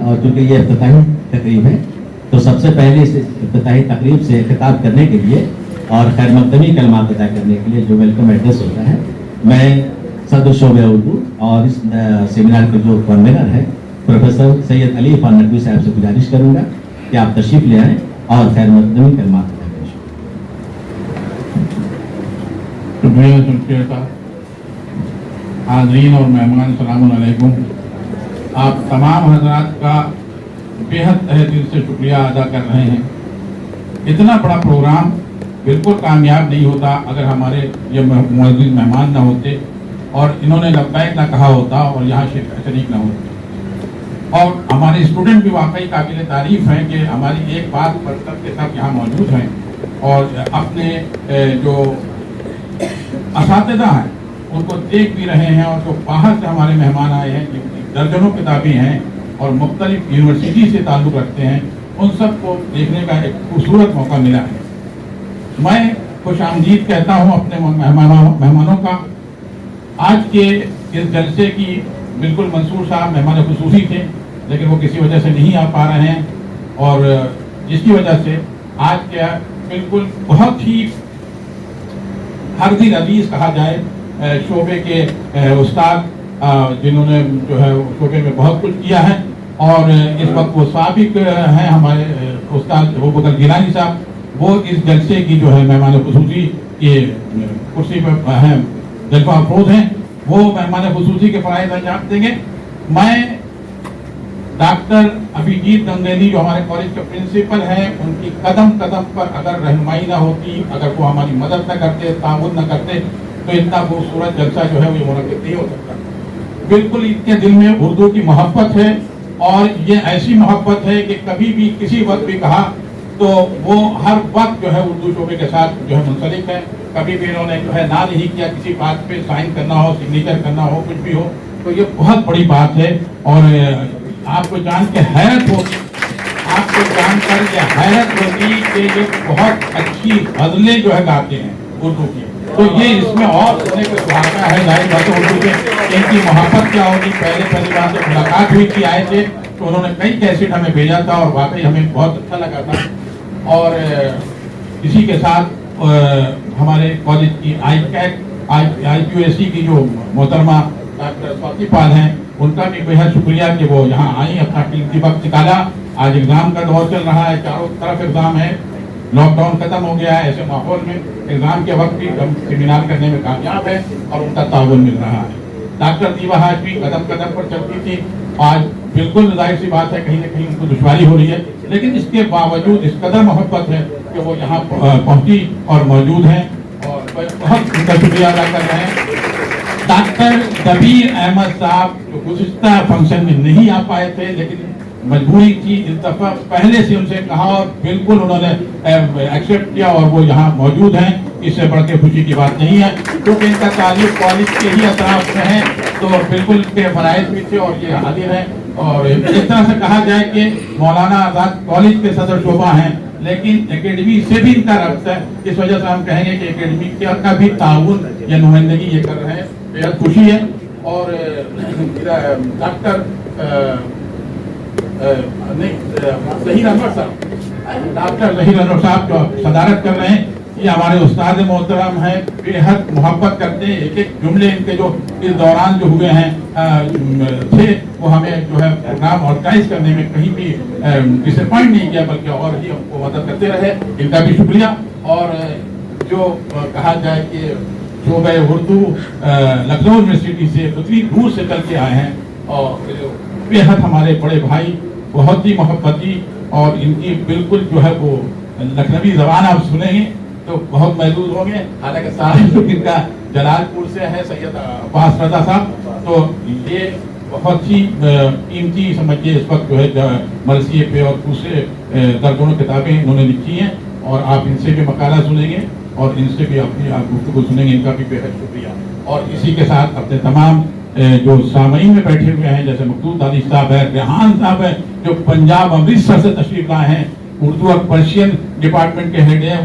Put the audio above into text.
اور چونکہ یہ افتتاحی تقریب ہے تو سب سے پہلے اس افتتاحی تقریب سے خطاب کرنے کے لیے اور خیر مقدمی کلمات ادا کرنے کے لیے جو ویلکم ایڈریس ہوتا ہے، میں صدر شعبہ اردو اور اس سیمینار کے جو کنوینر ہے پروفیسر سید علی عرفان ندوی صاحب سے گزارش کروں گا کہ آپ تشریف لے آئیں اور خیر مقدمی کلمات ادا کریں. شکریہ شکریہ صاحب. حاضرین اور مہمان السلام علیکم. آپ تمام حضرات کا بےحد تہ دل سے شکریہ ادا کر رہے ہیں. اتنا بڑا پروگرام بالکل کامیاب نہیں ہوتا اگر ہمارے یہ معزز مہمان نہ ہوتے اور انہوں نے لبیک نہ کہا ہوتا اور یہاں شریک نہ ہوتے. اور ہمارے اسٹوڈنٹ بھی واقعی قابل تعریف ہیں کہ ہماری ایک بات پر سب کے سب یہاں موجود ہیں اور اپنے جو اساتذہ ہیں ان کو دیکھ بھی رہے ہیں اور جو باہر سے ہمارے مہمان آئے ہیں جن کی درجنوں کتابیں ہیں اور مختلف یونیورسٹی سے تعلق رکھتے ہیں ان سب کو دیکھنے کا ایک خوبصورت موقع ملا ہے. میں خوش آمدید کہتا ہوں اپنے مہمانوں کا. آج کے اس جلسے کی بالکل منصور صاحب مہمان خصوصی تھے لیکن وہ کسی وجہ سے نہیں آ پا رہے ہیں اور جس کی وجہ سے آج کے بالکل بہت ہی حرزی عزیز کہا جائے شعبے کے استاد جنہوں نے جو ہے شعبے میں بہت کچھ کیا ہے اور اس وقت وہ سابق ہیں ہمارے استاد ابوبکر گیلانی صاحب. وہ اس جلسے کی جو ہے مہمان خصوصی کے کرسی پہ ہیں، جلوہ افروز ہیں. وہ مہمان خصوصی کے فرائض انجام دیں گے. میں ڈاکٹر ابھیجیت گنگیلی جو ہمارے کالج کے پرنسپل ہیں ان کی قدم قدم پر اگر رہنمائی نہ ہوتی، اگر وہ ہماری مدد نہ کرتے، تعاون نہ کرتے تو اتنا خوبصورت جلسہ جو ہے وہ منعقد نہیں ہو سکتا. بالکل ان کے دل میں اردو کی محبت ہے اور یہ ایسی محبت ہے کہ کبھی بھی کسی وقت بھی کہا تو وہ ہر وقت جو ہے اردو شعبے کے ساتھ جو ہے منسلک ہے. کبھی بھی انہوں نے جو ہے نہ نہیں کیا کسی بات پہ سائن کرنا ہو، سگنیچر کرنا ہو، کچھ بھی ہو. تو یہ بہت بڑی بات ہے اور آپ کو جان کے حیرت ہو، آپ کو جان کر یہ حیرت ہوگی کہ یہ بہت اچھی غزلیں جو ہے گاتے ہیں اردو کی. تو یہ اس میں اور سننے کو سہاگا ہے. ظاہر بات ہے اردو سے ان کی محبت کیا ہوگی. پہلی بار جب ملاقات ہوئی تھی آئے تھے تو انہوں نے کئی کیسٹ ہمیں بھیجا تھا اور واقعی ہمیں بہت اچھا لگا تھا. اور اسی کے ساتھ ہمارے کالج کی آئی کیو ایس سی کی جو محترمہ ڈاکٹر سواتی پال ہیں ان کا بھی بہت شکریہ کہ وہ یہاں آئیں، اپنا قیمتی وقت نکالا. آج ایگزام کا دور چل رہا ہے، چاروں طرف ایگزام ہے، لاک ڈاؤن ختم ہو گیا ہے. ایسے ماحول میں ایگزام کے وقت بھی ہم سیمینار کرنے میں کامیاب ہے اور ان کا تعاون مل رہا ہے. ڈاکٹر دیوا حاج بھی قدم قدم پر چلتی تھی. آج بالکل ظاہر سی بات ہے کہیں نہ کہیں ان کو دشواری ہو رہی ہے لیکن اس کے باوجود اس قدر محبت ہے کہ وہ یہاں پہنچی اور موجود ہیں اور بہت ان کا شکریہ ادا کر رہے ہیں. ڈاکٹر کبیر احمد صاحب جو گزشتہ فنکشن میں نہیں آ پائے تھے لیکن مجبوری تھی، اس دفعہ پہلے سے ان سے کہا اور بالکل انہوں نے ایکسیپٹ کیا اور وہ یہاں موجود ہیں. اس سے بڑھ کے خوشی کی بات نہیں ہے کیونکہ ان کا تعلق کالج کے ہی اطراف سے ہے تو بالکل اس کے فرائض بھی تھے اور یہ حاضر ہیں. اور اس طرح سے کہا جائے کہ مولانا آزاد کالج کے صدر شعبہ ہیں لیکن اکیڈمی سے بھی ان کا رابطہ ہے. اس وجہ سے ہم کہیں گے کہ اکیڈمی کا بھی تعاون یا نمائندگی یہ کر رہے ہیں. بہت خوشی ہے. اور ڈاکٹر ظہیر انور صاحب جو صدارت کر رہے ہیں یہ ہمارے استاد محترم ہیں، بے حد محبت کرتے ہیں. ایک ایک جملے ان کے جو اس دوران جو ہوئے ہیں تھے وہ ہمیں جو ہے پروگرام آرگنائز کرنے میں کہیں بھی ڈس اپوائنٹ نہیں کیا بلکہ اور ہی ہم کو مدد کرتے رہے. ان کا بھی شکریہ. اور جو کہا جائے کہ شعبہ اردو لکھنؤ یونیورسٹی سے اتنی دور سے چل کے آئے ہیں اور بے حد ہمارے بڑے بھائی بہت ہی محبتی اور ان کی بالکل جو ہے وہ لکھنوی زبان آپ سنیں گے تو بہت محظوظ ہوں گے. حالانکہ صاحب جو ان کا جلال پور سے ہے سید عباس رضا صاحب تو یہ بہت ہی قیمتی سمجھیے اس وقت جو ہے مرثیے پہ اور دوسرے درجنوں کتابیں انہوں نے لکھی ہیں اور آپ ان سے بھی مقالہ سنیں گے اور ان سے بھی اپنی گفتگو سنیں گے. ان کا بھی بے حد شکریہ. اور اسی کے ساتھ اپنے تمام جو سامعین میں بیٹھے ہوئے ہیں جیسے مقصود دانش صاحب ہے، ریحان صاحب ہے جو پنجاب امرتسر سے تشریف لائے ہیں، اردو اور پرشین ڈپارٹمنٹ کے ہیڈ ہیں.